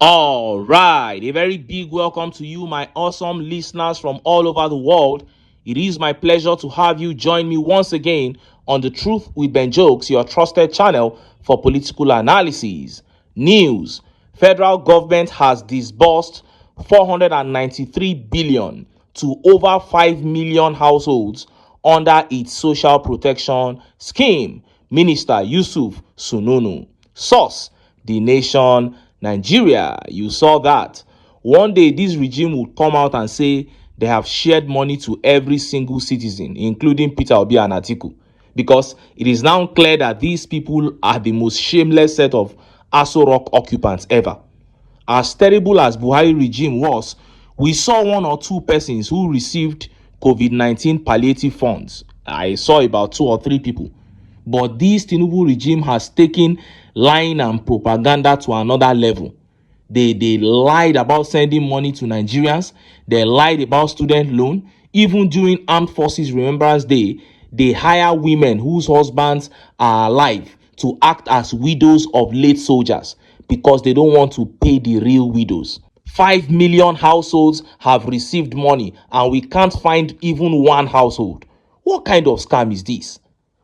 All right, a very big welcome to you, my awesome listeners from all over the world. It is my pleasure to have you join me once again on The Truth with Ben Jokes, your trusted channel for political analysis. News: Federal government has disbursed 493 billion to over 5 million households under its social protection scheme. Minister Yusuf Sununu. Source: The Nation, Nigeria. You saw that. One day this regime would come out and say they have shared money to every single citizen, including Peter Obi and Atiku, because it is now clear that these people are the most shameless set of Aso Rock occupants ever. As terrible as Buhari regime was, we saw one or two persons who received COVID-19 palliative funds. I saw about 2 or 3 people. But this Tinubu regime has taken lying and propaganda to another level. They lied about sending money to Nigerians. They lied about student loan. Even during Armed Forces Remembrance Day, they hire women whose husbands are alive to act as widows of late soldiers because they don't want to pay the real widows. 5 million households have received money and we can't find even one household. What kind of scam is this?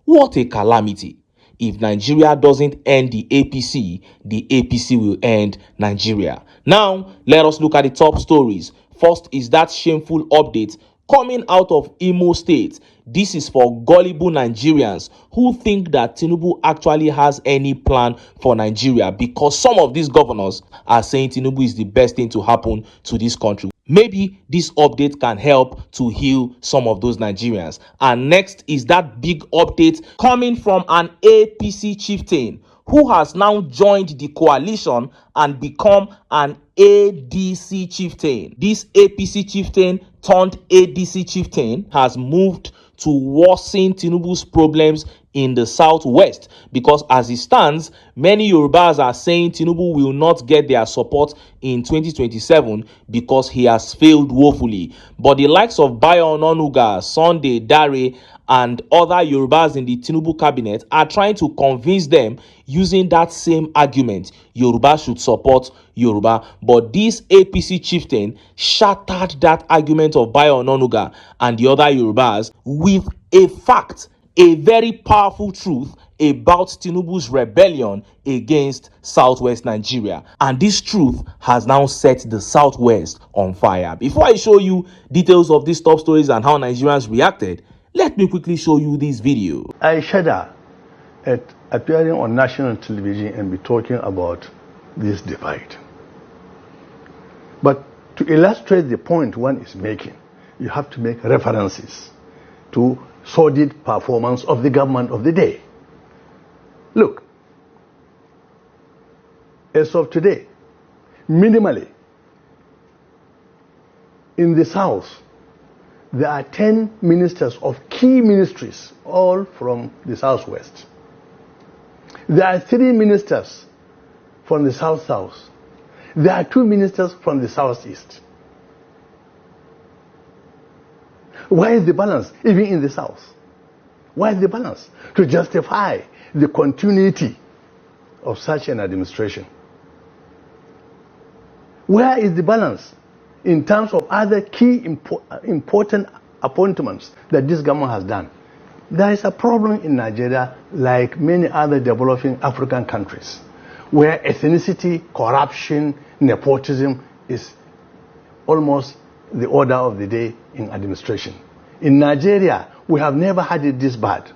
What a calamity. If Nigeria doesn't end the APC will end Nigeria. Now, let us look at the top stories. First is that shameful update coming out of Imo State. This is for gullible Nigerians who think that Tinubu actually has any plan for Nigeria, because some of these governors are saying Tinubu is the best thing to happen to this country. Maybe this update can help to heal some of those Nigerians. And next is that big update coming from an APC chieftain who has now joined the coalition and become an ADC chieftain. This APC chieftain turned ADC chieftain has moved to worsen Tinubu's problems in the southwest, because as it stands, many Yorubas are saying Tinubu will not get their support in 2027 because he has failed woefully. But the likes of Bayo Ononuga, Sunday Dare, and other Yorubas in the Tinubu cabinet are trying to convince them using that same argument: Yoruba should support Yoruba. But this APC chieftain shattered that argument of Bayo Ononuga and the other Yorubas with a fact, a very powerful truth about Tinubu's rebellion against Southwest Nigeria. And this truth has now set the Southwest on fire. Before I show you details of these top stories and how Nigerians reacted, let me quickly show you this video. I shudder at appearing on national television and be talking about this divide. But to illustrate the point one is making, you have to make references to sordid performance of the government of the day. Look, as of today, minimally, in the South, there are 10 ministers of key ministries, all from the Southwest. There are 3 ministers from the South-South. There are 2 ministers from the Southeast. Why is the balance, even in the South? Why is the balance? To justify the continuity of such an administration. Where is the balance in terms of other key important appointments that this government has done? There is a problem in Nigeria, like many other developing African countries, where ethnicity, corruption, nepotism is almost the order of the day in administration. In Nigeria, we have never had it this bad,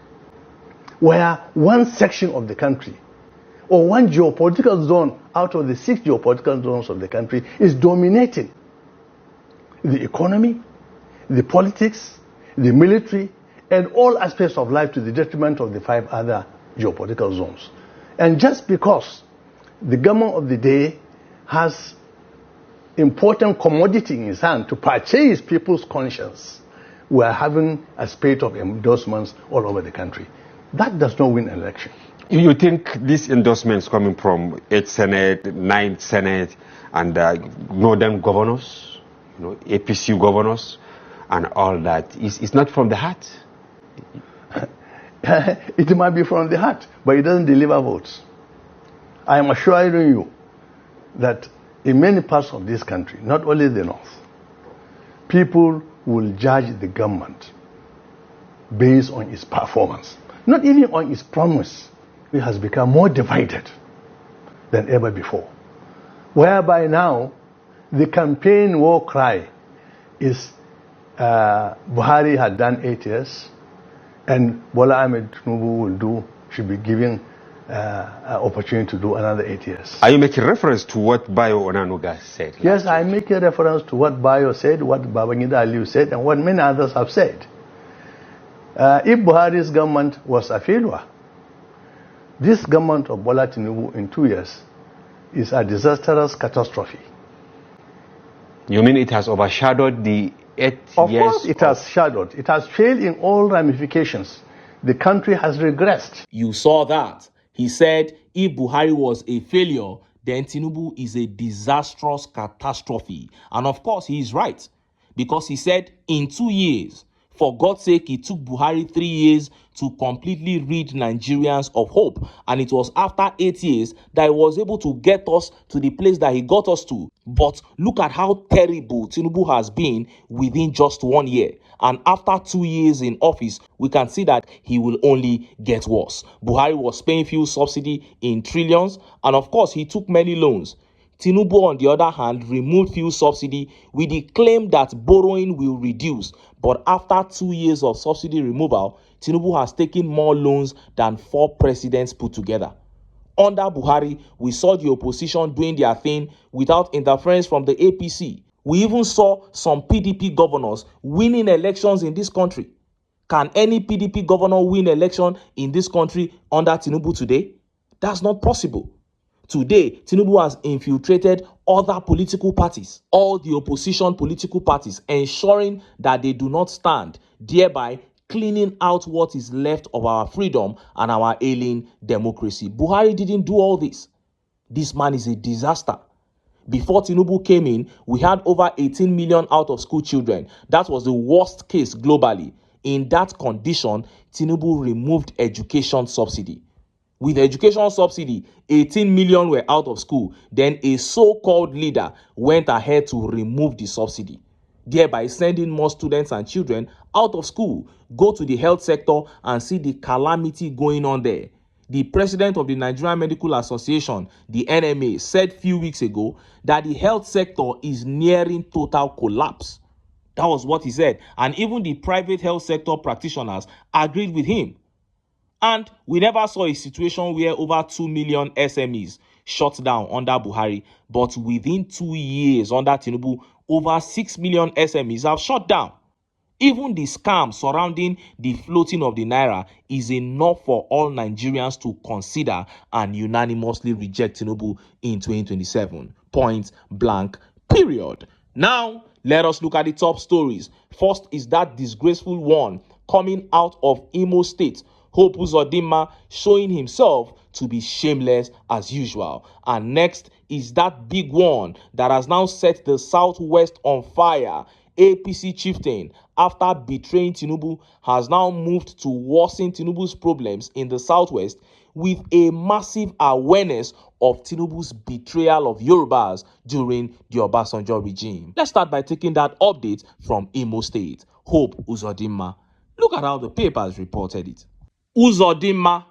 where one section of the country or one geopolitical zone out of the 6 geopolitical zones of the country is dominating the economy, the politics, the military, and all aspects of life, to the detriment of the 5 other geopolitical zones. And just because the government of the day has important commodity in his hand to purchase people's conscience, we are having a spate of endorsements all over the country. That does not win an election. You think these endorsements coming from 8th Senate, 9th Senate, and northern governors, APC governors, and all that, is not from the heart? It might be from the heart, but it doesn't deliver votes. I am assuring you that in many parts of this country, not only the north, people will judge the government based on its performance, not even on its promise. It has become more divided than ever before, whereby now the campaign war cry is Buhari had done 8 years, and Bola Ahmed Tinubu should be given opportunity to do another 8 years. Are you making reference to what Bayo Onanuga said? Yes, I make a reference to what Bayo said, what Babangida Aliyu said, and what many others have said. If Buhari's government was a failure, this government of Bola Tinubu in 2 years is a disastrous catastrophe. You mean it has overshadowed the 8 years? Of course it has shadowed. It has failed in all ramifications. The country has regressed. You saw that. He said if Buhari was a failure, then Tinubu is a disastrous catastrophe. And of course, he is right. Because he said in 2 years, for God's sake, it took Buhari 3 years to completely rid Nigerians of hope. And it was after 8 years that he was able to get us to the place that he got us to. But look at how terrible Tinubu has been within just 1 year. And after 2 years in office, we can see that he will only get worse. Buhari was paying fuel subsidy in trillions. And of course, he took many loans. Tinubu, on the other hand, removed fuel subsidy with the claim that borrowing will reduce. But after 2 years of subsidy removal, Tinubu has taken more loans than 4 presidents put together. Under Buhari, we saw the opposition doing their thing without interference from the APC. We even saw some PDP governors winning elections in this country. Can any PDP governor win election in this country under Tinubu today? That's not possible. Today, Tinubu has infiltrated other political parties, all the opposition political parties, ensuring that they do not stand, thereby cleaning out what is left of our freedom and our ailing democracy. Buhari didn't do all this. This man is a disaster. Before Tinubu came in, we had over 18 million out-of-school children. That was the worst case globally. In that condition, Tinubu removed education subsidy. With education subsidy, 18 million were out of school. Then a so-called leader went ahead to remove the subsidy, thereby sending more students and children out of school. Go to the health sector and see the calamity going on there. The president of the Nigerian Medical Association, the NMA, said a few weeks ago that the health sector is nearing total collapse. That was what he said. And even the private health sector practitioners agreed with him. And we never saw a situation where over 2 million SMEs shut down under Buhari. But within 2 years under Tinubu, over 6 million SMEs have shut down. Even the scam surrounding the floating of the naira is enough for all Nigerians to consider and unanimously reject Tinubu in 2027. Point blank, period. Now, let us look at the top stories. First is that disgraceful one coming out of Imo State. Hope Uzodinma showing himself to be shameless as usual. And next is that big one that has now set the Southwest on fire. APC chieftain, after betraying Tinubu, has now moved to worsen Tinubu's problems in the Southwest with a massive awareness of Tinubu's betrayal of Yorubas during the Obasanjo regime. Let's start by taking that update from Imo State. Hope Uzodinma. Look at how the papers reported it. Uzodinma,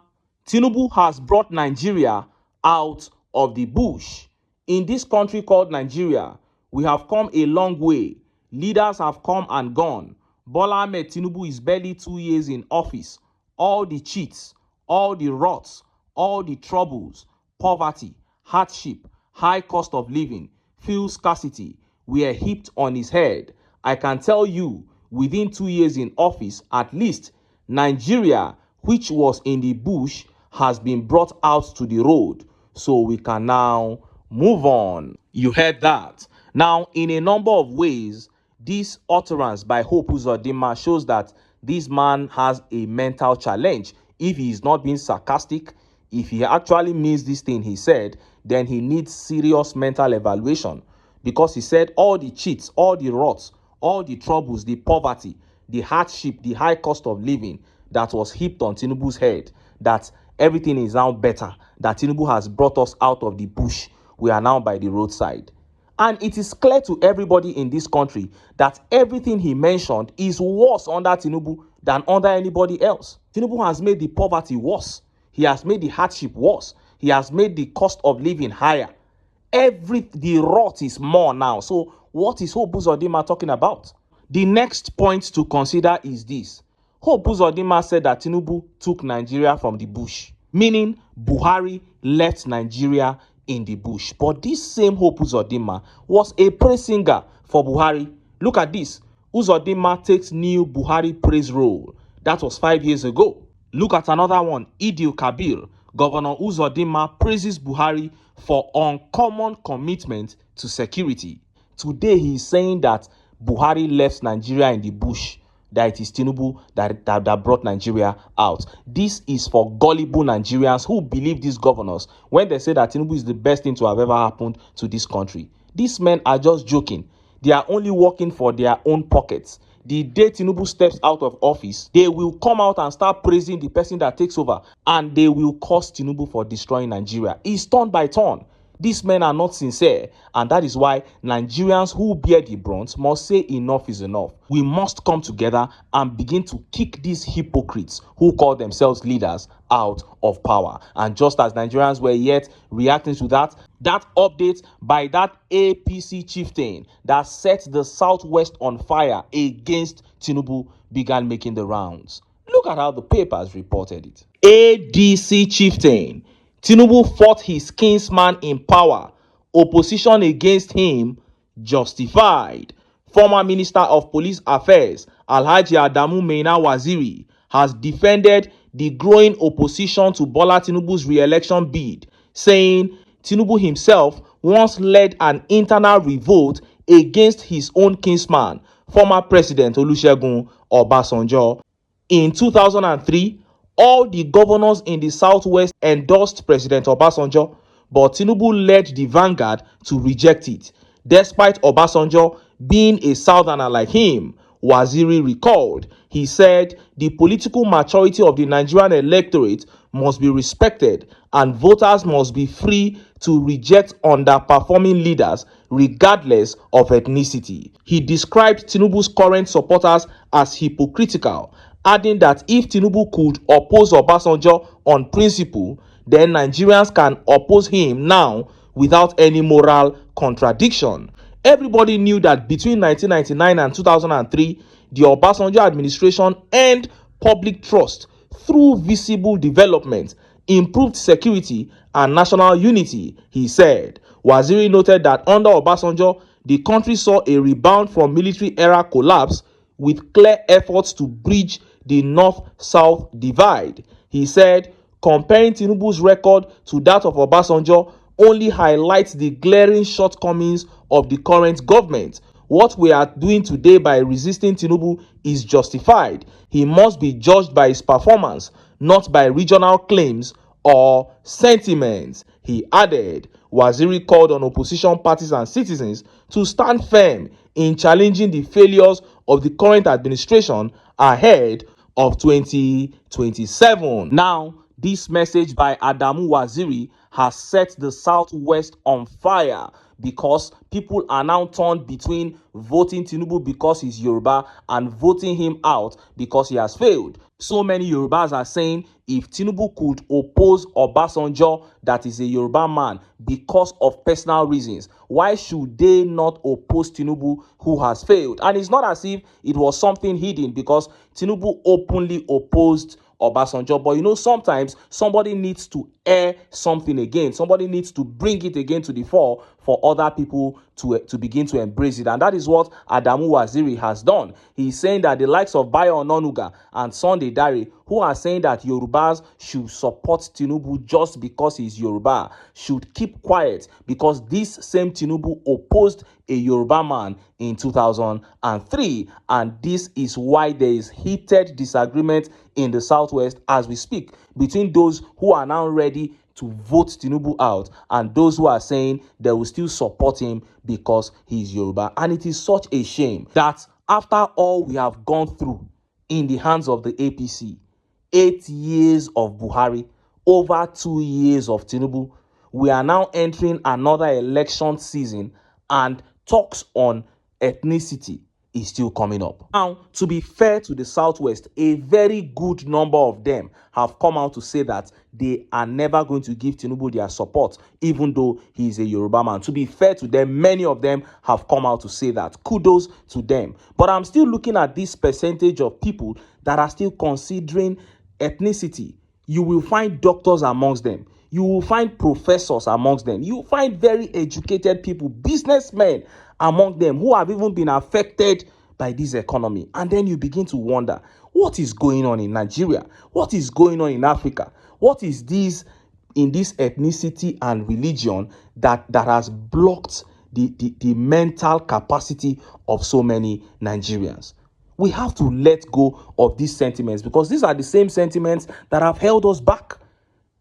Tinubu has brought Nigeria out of the bush. In this country called Nigeria, we have come a long way. Leaders have come and gone. Bola Ahmed Tinubu is barely 2 years in office. All the cheats, all the rots, all the troubles, poverty, hardship, high cost of living, fuel scarcity were heaped on his head. I can tell you, within 2 years in office, at least, Nigeria, which was in the bush, has been brought out to the road. So we can now move on. You heard that. Now, in a number of ways, this utterance by Hope Uzodinma shows that this man has a mental challenge. If he is not being sarcastic, if he actually means this thing he said, then he needs serious mental evaluation. Because he said all the cheats, all the rots, all the troubles, the poverty, the hardship, the high cost of living that was heaped on Tinubu's head, that everything is now better, that Tinubu has brought us out of the bush. We are now by the roadside. And it is clear to everybody in this country that everything he mentioned is worse under Tinubu than under anybody else. Tinubu has made the poverty worse. He has made the hardship worse. He has made the cost of living higher. The rot is more now. So what is Hope Uzodinma talking about? The next point to consider is this. Hope Uzodinma said that Tinubu took Nigeria from the bush, meaning Buhari left Nigeria in the bush. But this same Hope Uzodinma was a praise singer for Buhari. Look at this. Uzodinma takes new Buhari praise role. That was 5 years ago. Look at another one. Idil Kabir. Governor Uzodinma praises Buhari for uncommon commitment to security. Today he is saying that Buhari left Nigeria in the bush, that it is Tinubu that brought Nigeria out. This is for gullible Nigerians who believe these governors when they say that Tinubu is the best thing to have ever happened to this country. These men are just joking. They are only working for their own pockets. The day Tinubu steps out of office, they will come out and start praising the person that takes over, and they will curse Tinubu for destroying Nigeria. It's turn by turn. These men are not sincere, and that is why Nigerians who bear the brunt must say enough is enough. We must come together and begin to kick these hypocrites who call themselves leaders out of power. And just as Nigerians were yet reacting to that update by that APC chieftain that set the Southwest on fire against Tinubu began making the rounds. Look at how the papers reported it. ADC chieftain. Tinubu fought his kinsman in power. Opposition against him justified. Former Minister of Police Affairs Alhaji Adamu Maina Waziri has defended the growing opposition to Bola Tinubu's re-election bid, saying Tinubu himself once led an internal revolt against his own kinsman, former President Olusegun Obasanjo. In 2003, all the governors in the Southwest endorsed President Obasanjo, but Tinubu led the vanguard to reject it, despite Obasanjo being a Southerner like him. Waziri recalled. He said the political maturity of the Nigerian electorate must be respected and voters must be free to reject underperforming leaders regardless of ethnicity. He described Tinubu's current supporters as hypocritical, adding that if Tinubu could oppose Obasanjo on principle, then Nigerians can oppose him now without any moral contradiction. Everybody knew that between 1999 and 2003, the Obasanjo administration earned public trust through visible development, improved security, and national unity, he said. Waziri noted that under Obasanjo, the country saw a rebound from military-era collapse with clear efforts to bridge the North-South divide. He said, comparing Tinubu's record to that of Obasanjo only highlights the glaring shortcomings of the current government. What we are doing today by resisting Tinubu is justified. He must be judged by his performance, not by regional claims or sentiments, he added. Waziri called on opposition parties and citizens to stand firm in challenging the failures of the current administration ahead of 2027. Now, this message by Adamu Waziri has set the Southwest on fire because people are now torn between voting Tinubu because he's Yoruba and voting him out because he has failed. So many Yorubas are saying if Tinubu could oppose Obasanjo, that is a Yoruba man, because of personal reasons, why should they not oppose Tinubu who has failed? And it's not as if it was something hidden because Tinubu openly opposed Obasanjo. But you know, sometimes somebody needs to air something again. Somebody needs to bring it again to the fore for other people to begin to embrace it. And that is what Adamu Waziri has done. He's saying that the likes of Bayo Ononuga and Sunday Dare, who are saying that Yorubas should support Tinubu just because he's Yoruba, should keep quiet because this same Tinubu opposed a Yoruba man in 2003. And this is why there is heated disagreement in the Southwest as we speak between those who are now ready to vote Tinubu out and those who are saying they will still support him because he's Yoruba. And it is such a shame that after all we have gone through in the hands of the APC, 8 years of Buhari, over 2 years of Tinubu, we are now entering another election season and talks on ethnicity is still coming up. Now, to be fair to the Southwest, a very good number of them have come out to say that they are never going to give Tinubu their support, even though he is a Yoruba man. To be fair to them, many of them have come out to say that. Kudos to them. But I'm still looking at this percentage of people that are still considering ethnicity. You will find doctors amongst them. You will find professors amongst them. You will find very educated people, businessmen among them who have even been affected by this economy. And then you begin to wonder, what is going on in Nigeria? What is going on in Africa? What is this in this ethnicity and religion that has blocked the mental capacity of so many Nigerians? We have to let go of these sentiments, because these are the same sentiments that have held us back.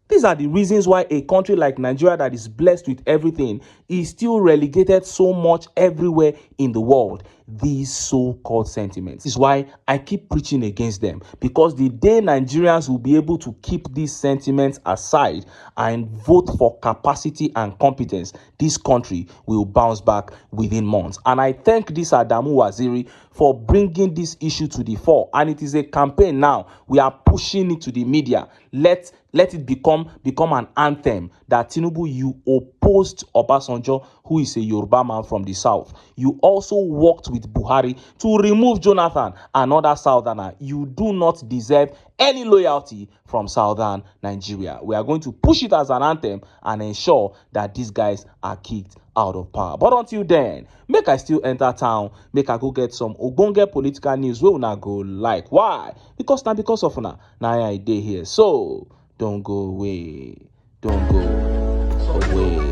These are the reasons why a country like Nigeria, that is blessed with everything, is still relegated so much everywhere in the world. These so-called sentiments. This is why I keep preaching against them, because the day Nigerians will be able to keep these sentiments aside and vote for capacity and competence, this country will bounce back within months. And I thank this Adamu Waziri for bringing this issue to the fore. And it is a campaign now. We are pushing it to the media. Let it become an anthem that Tinubu, you opposed Obasanjo, who is a Yoruba man from the south. You also worked with Buhari to remove Jonathan, another southerner. You do not deserve any loyalty from southern Nigeria. We are going to push it as an anthem and ensure that these guys are kicked out of power. But until then, make I still enter town, make I go get some ogbonge political news wey una go like. Why? Because of una na I dey here. So don't go away. Don't go away.